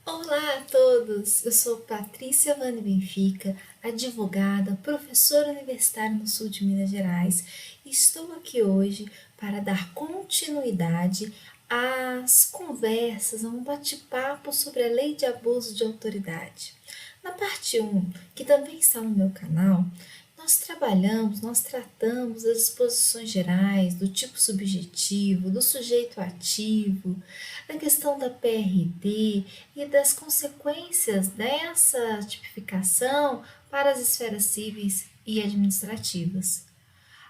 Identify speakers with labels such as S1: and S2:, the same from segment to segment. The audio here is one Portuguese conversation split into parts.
S1: Olá a todos! Eu sou Patrícia Vane Benfica, advogada, professora universitária no sul de Minas Gerais e estou aqui hoje para dar continuidade às conversas, a um bate-papo sobre a Lei de Abuso de Autoridade. Na parte 1, que também está no meu canal, nós tratamos das disposições gerais, do tipo subjetivo, do sujeito ativo, da questão da PRD e das consequências dessa tipificação para as esferas cíveis e administrativas.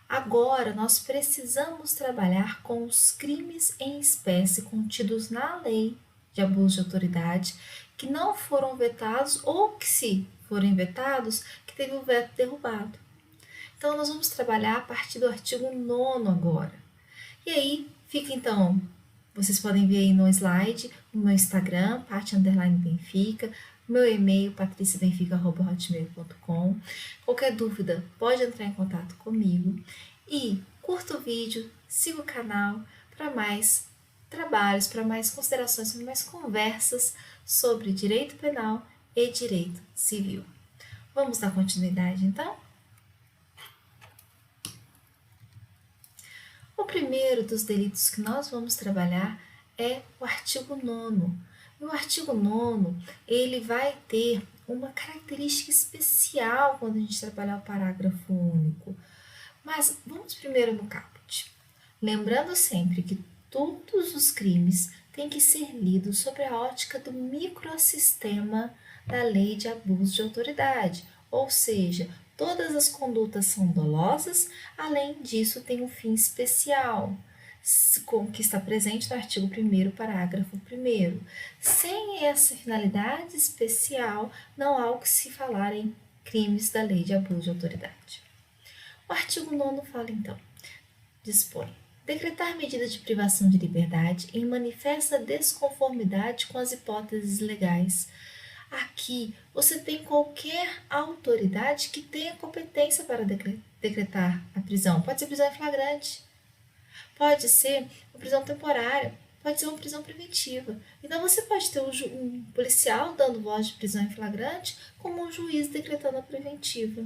S1: Agora, nós precisamos trabalhar com os crimes em espécie contidos na lei de abuso de autoridade que não foram vetados ou que, se forem vetados, que teve o veto derrubado. Então, nós vamos trabalhar a partir do artigo 9º agora. E aí, fica então, vocês podem ver aí no slide, no meu Instagram, Pati_Benfica, meu e-mail, patriciabenfica@hotmail.com. Qualquer dúvida, pode entrar em contato comigo. E curta o vídeo, siga o canal para mais trabalhos, para mais considerações, para mais conversas sobre direito penal e direito civil. Vamos dar continuidade, então? O primeiro dos delitos que nós vamos trabalhar é o artigo 9º. E o artigo 9º, ele vai ter uma característica especial quando a gente trabalhar o parágrafo único. Mas vamos primeiro no caput. Lembrando sempre que todos os crimes têm que ser lidos sob a ótica do microsistema da lei de abuso de autoridade, ou seja, todas as condutas são dolosas, além disso tem um fim especial, que está presente no artigo 1º, parágrafo 1º. Sem essa finalidade especial, não há o que se falar em crimes da lei de abuso de autoridade. O artigo 9º fala então, dispõe: decretar medida de privação de liberdade em manifesta desconformidade com as hipóteses legais. Aqui você tem qualquer autoridade que tenha competência para decretar a prisão. Pode ser prisão em flagrante, pode ser uma prisão temporária, pode ser uma prisão preventiva. Então você pode ter um policial dando voz de prisão em flagrante, como um juiz decretando a preventiva.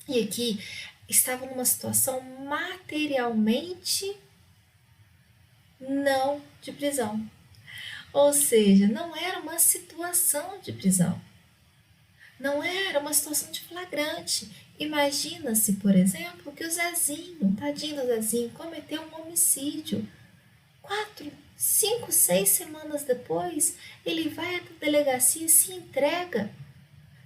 S1: E aqui estava numa situação materialmente não de prisão. Ou seja, não era uma situação de prisão. Não era uma situação de flagrante. Imagina-se, por exemplo, que o Zezinho, tadinho do Zezinho, cometeu um homicídio. 4, 5, 6 semanas depois, ele vai à delegacia e se entrega.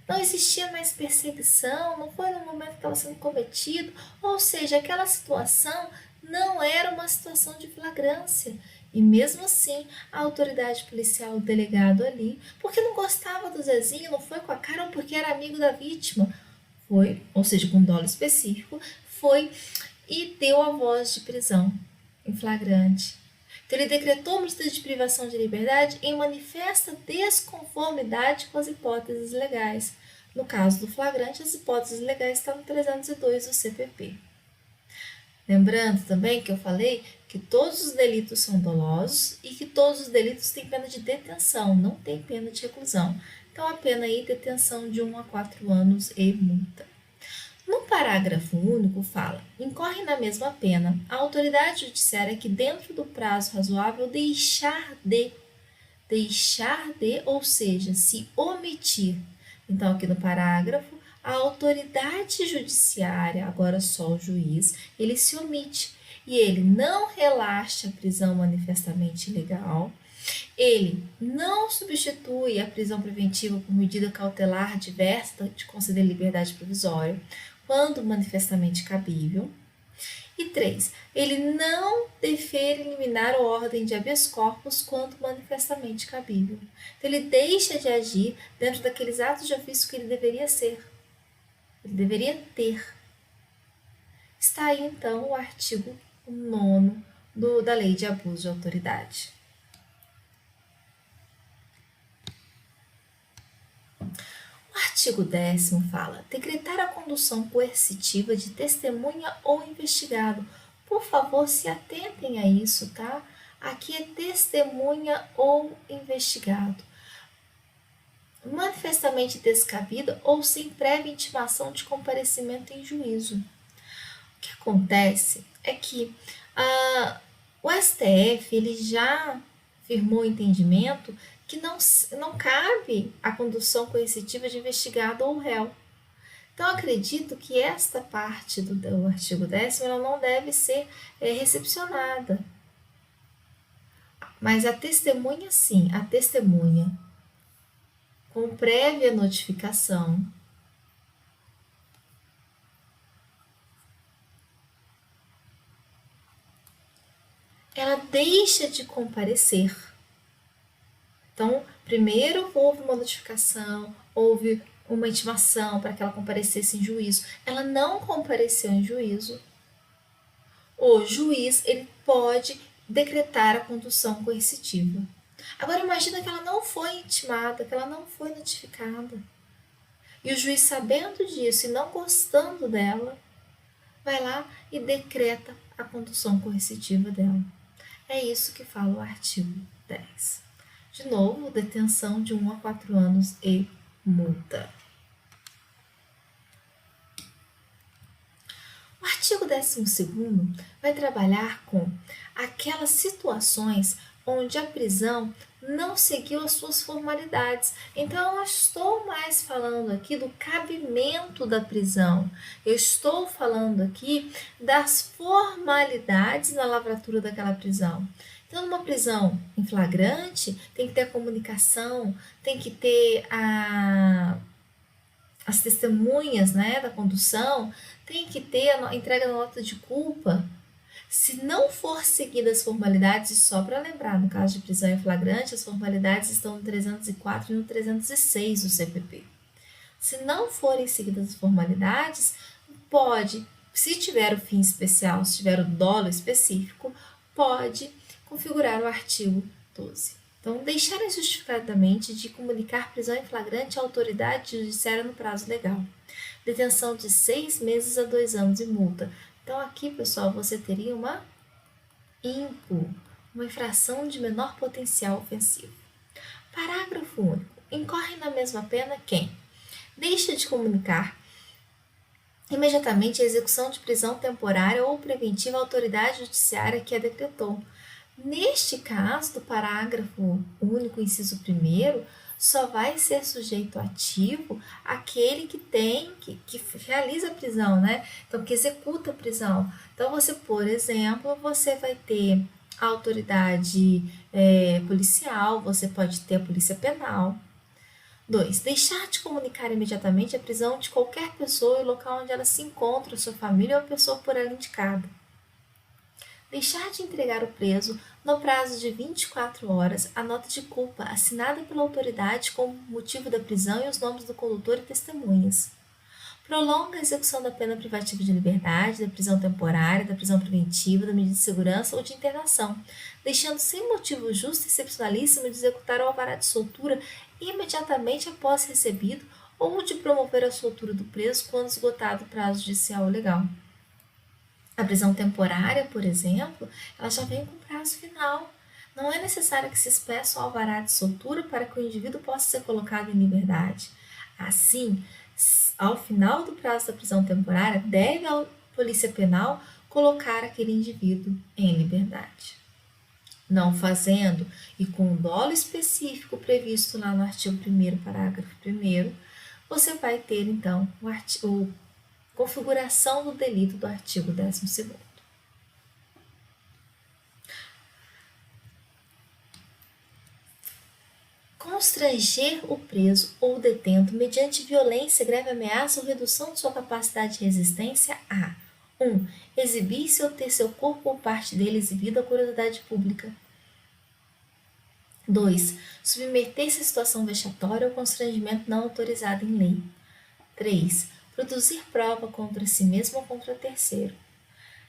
S1: Não existia mais perseguição, não foi no momento que estava sendo cometido, ou seja, aquela situação não era uma situação de flagrância. E mesmo assim, a autoridade policial, o delegado ali, porque não gostava do Zezinho, não foi com a cara ou porque era amigo da vítima, foi, ou seja, com um dolo específico, foi e deu a voz de prisão em flagrante. Então, ele decretou medida de privação de liberdade em manifesta desconformidade com as hipóteses legais. No caso do flagrante, as hipóteses legais estão no 302 do CPP. Lembrando também que eu falei que todos os delitos são dolosos e que todos os delitos têm pena de detenção, não tem pena de reclusão. Então, a pena aí, detenção de 1 a 4 anos e multa. No parágrafo único fala: incorre na mesma pena a autoridade judiciária que, dentro do prazo razoável, deixar de, ou seja, se omitir. Então, aqui no parágrafo, a autoridade judiciária, agora só o juiz, ele se omite e ele não relaxa a prisão manifestamente ilegal, ele não substitui a prisão preventiva por medida cautelar diversa de conceder liberdade provisória, quando manifestamente cabível. E 3. Ele não defere liminar ou ordem de habeas corpus quando manifestamente cabível. Então, ele deixa de agir dentro daqueles atos de ofício que ele deveria ser. Ele deveria ter. Está aí, então, o artigo 9º da Lei de Abuso de Autoridade. O artigo 10º fala: decretar a condução coercitiva de testemunha ou investigado. Por favor, se atentem a isso, tá? Aqui é testemunha ou investigado. manifestamente descabida ou sem prévia intimação de comparecimento em juízo. O que acontece é que o STF ele já firmou o entendimento que não cabe a condução coercitiva de investigado ou réu. Então, acredito que esta parte do artigo 10º ela não deve ser recepcionada. Mas a testemunha, sim, a testemunha, com prévia notificação, ela deixa de comparecer. Então, primeiro houve uma notificação, houve uma intimação para que ela comparecesse em juízo. Ela não compareceu em juízo. O juiz ele pode decretar a condução coercitiva. Agora imagina que ela não foi intimada, que ela não foi notificada. E o juiz, sabendo disso e não gostando dela, vai lá e decreta a condução coercitiva dela. É isso que fala o artigo 10. De novo, detenção de 1 a 4 anos e multa. O artigo 12º vai trabalhar com aquelas situações onde a prisão não seguiu as suas formalidades. Então, eu não estou mais falando aqui do cabimento da prisão. Eu estou falando aqui das formalidades na lavratura daquela prisão. Então, numa prisão em flagrante, tem que ter a comunicação, tem que ter as testemunhas, né, da condução, tem que ter a entrega da nota de culpa. Se não for seguidas as formalidades, e só para lembrar, no caso de prisão em flagrante, as formalidades estão no 304 e no 306 do CPP. Se não forem seguidas as formalidades, pode, se tiver o fim especial, se tiver o dolo específico, pode configurar o artigo 12. Então, deixar injustificadamente de comunicar prisão em flagrante à autoridade judiciária no prazo legal. Detenção de 6 meses a 2 anos e multa. Então, aqui, pessoal, você teria uma IMPO, uma infração de menor potencial ofensivo. Parágrafo único. Incorre na mesma pena quem deixa de comunicar imediatamente a execução de prisão temporária ou preventiva à autoridade judiciária que a decretou. Neste caso, do parágrafo único, inciso 1º, só vai ser sujeito ativo aquele que realiza a prisão, né? Então, que executa a prisão. Então, você, por exemplo, você vai ter a autoridade policial, você pode ter a polícia penal. 2. Deixar de comunicar imediatamente a prisão de qualquer pessoa e o local onde ela se encontra, sua família ou a pessoa por ela indicada. Deixar de entregar o preso, no prazo de 24 horas, a nota de culpa assinada pela autoridade com o motivo da prisão e os nomes do condutor e testemunhas. Prolonga a execução da pena privativa de liberdade, da prisão temporária, da prisão preventiva, da medida de segurança ou de internação, deixando sem motivo justo e excepcionalíssimo de executar o alvará de soltura imediatamente após recebido ou de promover a soltura do preso quando esgotado o prazo judicial ou legal. A prisão temporária, por exemplo, ela já vem com prazo final. Não é necessário que se expeça o alvará de soltura para que o indivíduo possa ser colocado em liberdade. Assim, ao final do prazo da prisão temporária, deve a polícia penal colocar aquele indivíduo em liberdade. Não fazendo, e com um dolo específico previsto lá no artigo 1º, parágrafo 1º, você vai ter, então, configuração do delito do artigo 12º. Constranger o preso ou detento mediante violência, grave ameaça ou redução de sua capacidade de resistência a 1. Exibir-se ou ter seu corpo ou parte dele exibido à curiosidade pública. 2. Submeter-se a situação vexatória ou constrangimento não autorizado em lei. 3. Produzir prova contra si mesmo ou contra terceiro.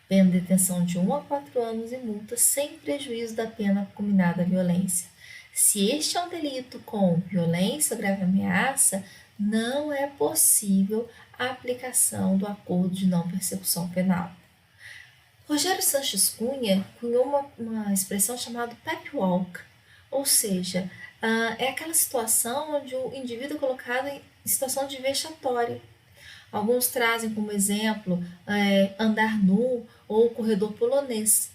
S1: Pena de detenção de 1 a 4 anos e multa sem prejuízo da pena combinada à violência. Se este é um delito com violência ou grave ameaça, não é possível a aplicação do acordo de não persecução penal. Rogério Sanches Cunha cunhou uma expressão chamada pep walk, ou seja, É aquela situação onde o indivíduo é colocado em situação de vexatória. Alguns trazem como exemplo andar nu ou o corredor polonês.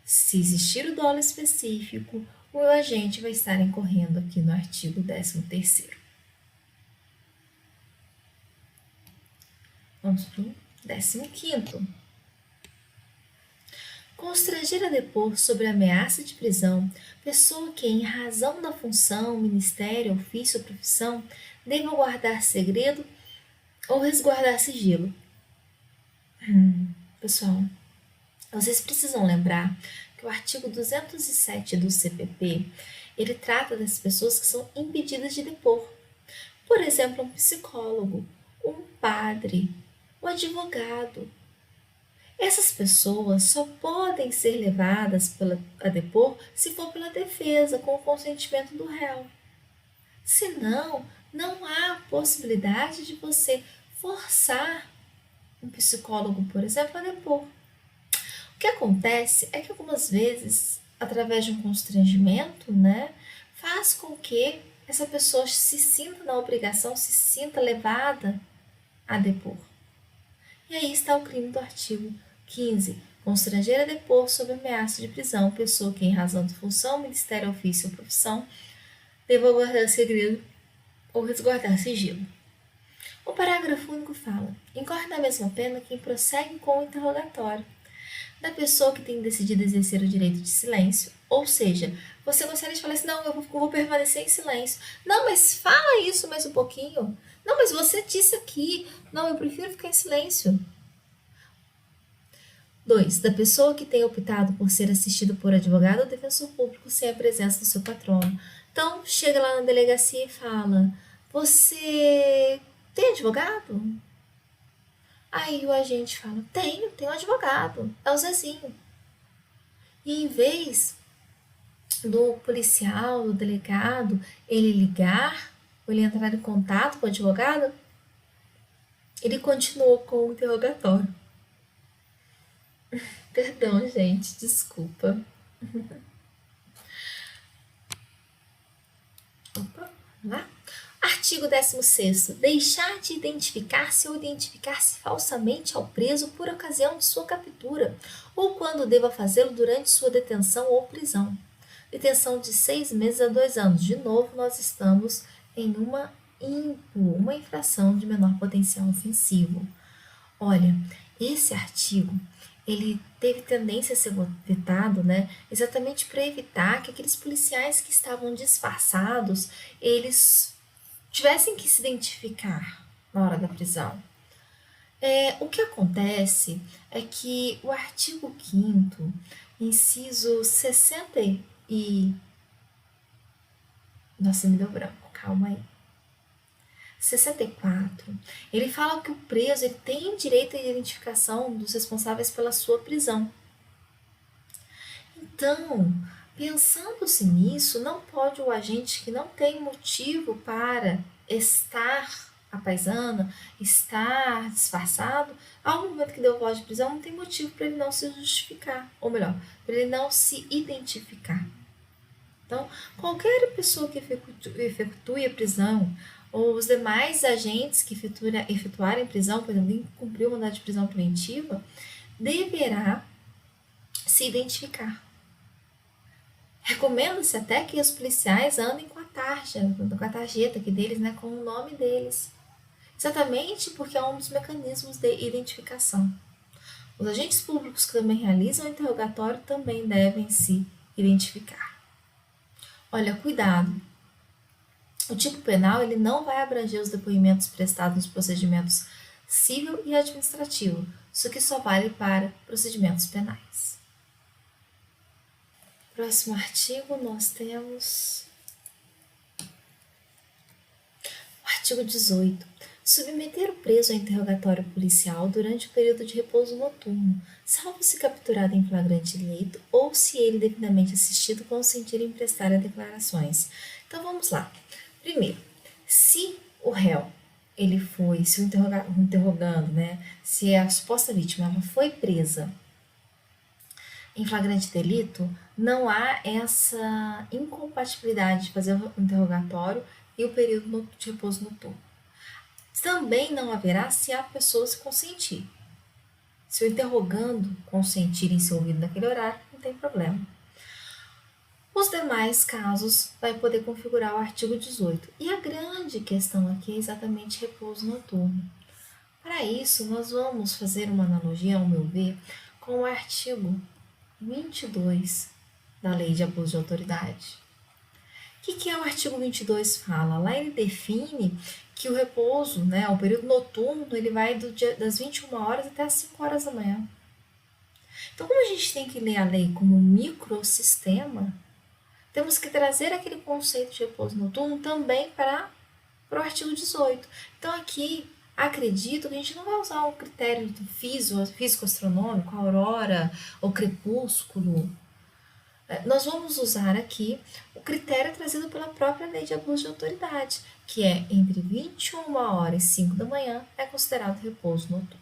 S1: Se existir o dolo específico, o agente vai estar incorrendo aqui no artigo 13º. Vamos para o 15º. Constranger a depor sobre ameaça de prisão pessoa que, em razão da função, ministério, ofício ou profissão, deva guardar segredo ou resguardar sigilo. Pessoal, vocês precisam lembrar que o artigo 207 do CPP, ele trata das pessoas que são impedidas de depor. Por exemplo, um psicólogo, um padre, um advogado. Essas pessoas só podem ser levadas a depor se for pela defesa, com o consentimento do réu. Senão, não há possibilidade de você forçar um psicólogo, por exemplo, a depor. O que acontece é que algumas vezes, através de um constrangimento, faz com que essa pessoa se sinta na obrigação, se sinta levada a depor. E aí está o crime do artigo 15. Constranger a depor sob ameaça de prisão pessoa que, em razão de função, ministério, ofício ou profissão, deva guardar segredo ou resguardar sigilo. O parágrafo único fala: incorre na mesma pena quem prossegue com o interrogatório da pessoa que tem decidido exercer o direito de silêncio. Ou seja, você gostaria de falar assim: não, eu vou permanecer em silêncio. Não, mas fala isso mais um pouquinho. Não, mas você disse aqui. Não, eu prefiro ficar em silêncio. 2. Da pessoa que tem optado por ser assistido por advogado ou defensor público sem a presença do seu patrono. Então, chega lá na delegacia e fala: você tem advogado? Aí o agente fala: tenho um advogado, é o Zezinho. E em vez do policial, do delegado, ele ligar, ou ele entrar em contato com o advogado, ele continuou com o interrogatório. Perdão, gente, desculpa. Opa, vamos lá? Artigo 16º. Deixar de identificar-se ou identificar-se falsamente ao preso por ocasião de sua captura, ou quando deva fazê-lo durante sua detenção ou prisão. Detenção de 6 meses a 2 anos. De novo, nós estamos em uma infração de menor potencial ofensivo. Olha, esse artigo, ele teve tendência a ser vetado, exatamente para evitar que aqueles policiais que estavam disfarçados, eles tivessem que se identificar na hora da prisão. O que acontece é que o artigo 5º, inciso 60 e... Nossa, me deu branco, calma aí. 64, ele fala que o preso ele tem direito à identificação dos responsáveis pela sua prisão. Então, pensando-se nisso, não pode o agente que não tem motivo para estar à paisana, estar disfarçado, ao momento que deu voz de prisão, não tem motivo para ele não se justificar, ou melhor, para ele não se identificar. Então, qualquer pessoa que efetue a prisão, ou os demais agentes que efetuarem prisão, por exemplo, cumprir o mandado de prisão preventiva, deverá se identificar. Recomenda-se até que os policiais andem com a tarjeta aqui deles, com o nome deles. Exatamente porque é um dos mecanismos de identificação. Os agentes públicos que também realizam o interrogatório também devem se identificar. Olha, cuidado. O tipo penal ele não vai abranger os depoimentos prestados nos procedimentos civil e administrativo. Isso aqui só vale para procedimentos penais. Próximo artigo, nós temos o artigo 18. Submeter o preso a interrogatório policial durante o período de repouso noturno, salvo se capturado em flagrante delito ou se ele devidamente assistido consentir em prestar declarações. Então vamos lá. Primeiro, se o réu ele foi se interrogando, se a suposta vítima ela foi presa Em flagrante delito, não há essa incompatibilidade de fazer o interrogatório e o período de repouso noturno. Também não haverá se a pessoa se consentir. Se o interrogando consentir em ser ouvido naquele horário, não tem problema. Os demais casos vai poder configurar o artigo 18. E a grande questão aqui é exatamente repouso noturno. Para isso, nós vamos fazer uma analogia, ao meu ver, com o artigo 22 da Lei de Abuso de Autoridade. O que é o artigo 22 fala? Lá ele define que o repouso, o período noturno, ele vai das 21 horas até as 5 horas da manhã. Então, como a gente tem que ler a lei como um microsistema, temos que trazer aquele conceito de repouso noturno também para o artigo 18. Então, aqui, acredito que a gente não vai usar um critério do físico-astronômico, aurora ou crepúsculo. Nós vamos usar aqui o critério trazido pela própria Lei de Abuso de Autoridade, que é entre 21 horas e 5 da manhã é considerado repouso noturno.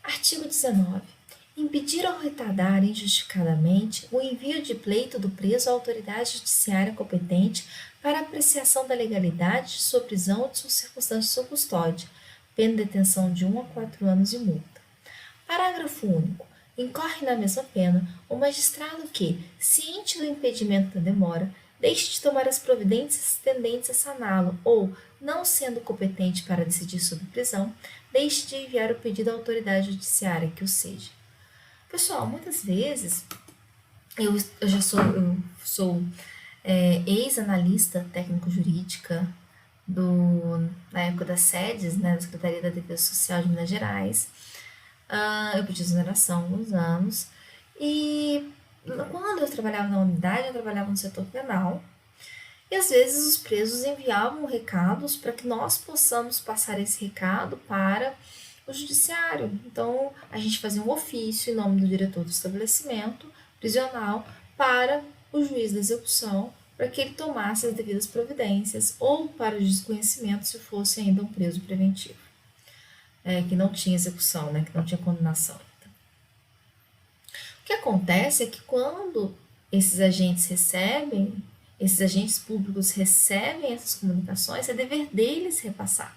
S1: Artigo 19. Impedir ou retardar injustificadamente o envio de pleito do preso à autoridade judiciária competente para apreciação da legalidade de sua prisão ou de suas circunstâncias de sua custódia, pena de detenção de 1 a 4 anos e multa. Parágrafo único. Incorre na mesma pena o magistrado que, ciente do impedimento da demora, deixe de tomar as providências tendentes a saná-lo ou, não sendo competente para decidir sobre prisão, deixe de enviar o pedido à autoridade judiciária que o seja. Pessoal, muitas vezes eu sou ex-analista técnico-jurídica na época das sedes, da Secretaria da Defesa Social de Minas Gerais. Eu pedi exoneração há alguns anos. E quando eu trabalhava na unidade, eu trabalhava no setor penal. E às vezes os presos enviavam recados para que nós possamos passar esse recado para o judiciário. Então, a gente fazia um ofício em nome do diretor do estabelecimento prisional para o juiz da execução, para que ele tomasse as devidas providências, ou para o desconhecimento se fosse ainda um preso preventivo, que não tinha execução, que não tinha condenação. O que acontece é que quando esses agentes públicos recebem essas comunicações, é dever deles repassar.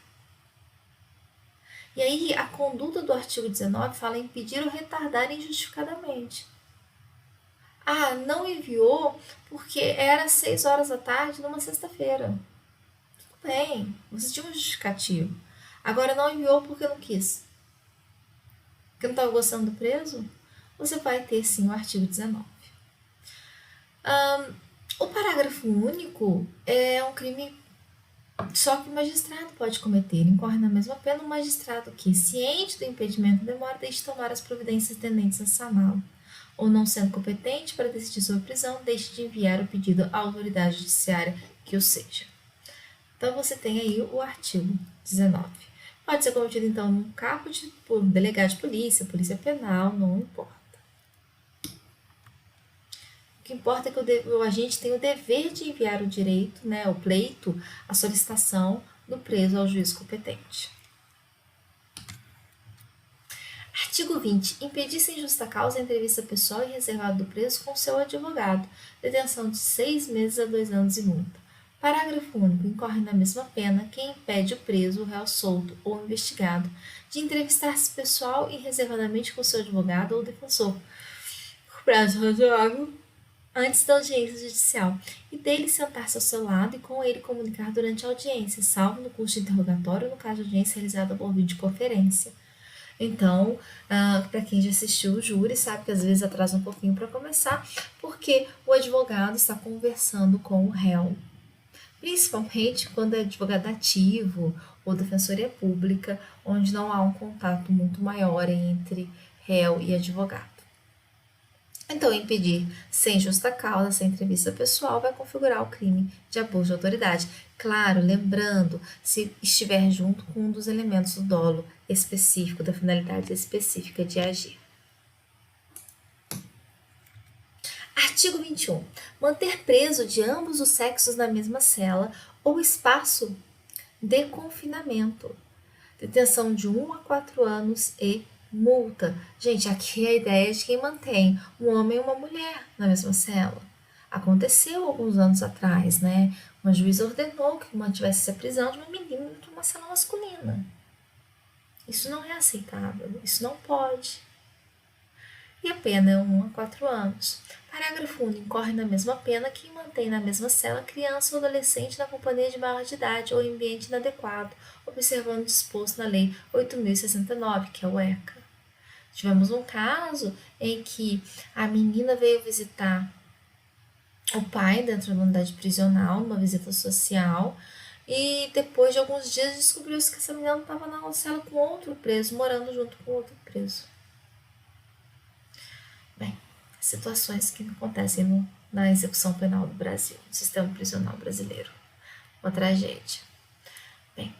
S1: E aí, a conduta do artigo 19 fala em impedir ou retardar injustificadamente. Não enviou porque era 6 horas da tarde numa sexta-feira. Tudo bem, você tinha um justificativo. Agora, não enviou porque não quis. Porque não estava gostando do preso? Você vai ter, sim, o artigo 19. O parágrafo único é um crime só que o magistrado pode cometer. Incorre na mesma pena o magistrado que, ciente do impedimento da demora, deixe de tomar as providências tendentes a saná-lo, ou não sendo competente para decidir sobre prisão, deixe de enviar o pedido à autoridade judiciária que o seja. Então, você tem aí o artigo 19. Pode ser cometido, então, num cargo por delegado de polícia, polícia penal, não importa. O que importa é que o agente tem o dever de enviar o direito, o pleito, a solicitação do preso ao juiz competente. Artigo 20. Impedir sem justa causa a entrevista pessoal e reservada do preso com seu advogado. Detenção de 6 meses a 2 anos e multa. Parágrafo único. Incorre na mesma pena quem impede o preso, o réu solto ou investigado de entrevistar-se pessoal e reservadamente com seu advogado ou defensor, por prazo razoável, antes da audiência judicial, e dele sentar-se ao seu lado e com ele comunicar durante a audiência, salvo no curso de interrogatório ou no caso de audiência realizada por videoconferência. Então, para quem já assistiu o júri, sabe que às vezes atrasa um pouquinho para começar, porque o advogado está conversando com o réu. Principalmente quando é advogado ativo ou defensoria pública, onde não há um contato muito maior entre réu e advogado. Então, impedir sem justa causa, sem entrevista pessoal, vai configurar o crime de abuso de autoridade. Claro, lembrando, se estiver junto com um dos elementos do dolo específico, da finalidade específica de agir. Artigo 21. Manter preso de ambos os sexos na mesma cela ou espaço de confinamento. Detenção de 1 a 4 anos e multa. Gente, aqui é a ideia de quem mantém um homem e uma mulher na mesma cela. Aconteceu alguns anos atrás, né? Uma juíza ordenou que mantivesse a prisão de uma menina em uma cela masculina. Isso não é aceitável, isso não pode. E a pena é 1 a 4 anos. Parágrafo único. Incorre na mesma pena quem mantém na mesma cela criança ou adolescente na companhia de maior de idade ou em ambiente inadequado, observando o disposto na Lei 8.069, que é o ECA. Tivemos um caso em que a menina veio visitar o pai dentro da unidade prisional, numa visita social, e depois de alguns dias descobriu-se que essa menina estava na cela com outro preso, morando junto com outro preso. Bem, situações que acontecem na execução penal do Brasil, no sistema prisional brasileiro. Uma tragédia. Bem,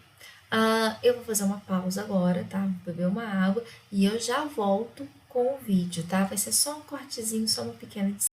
S1: eu vou fazer uma pausa agora, tá? Vou beber uma água e eu já volto com o vídeo, tá? Vai ser só um cortezinho, só uma pequena edição.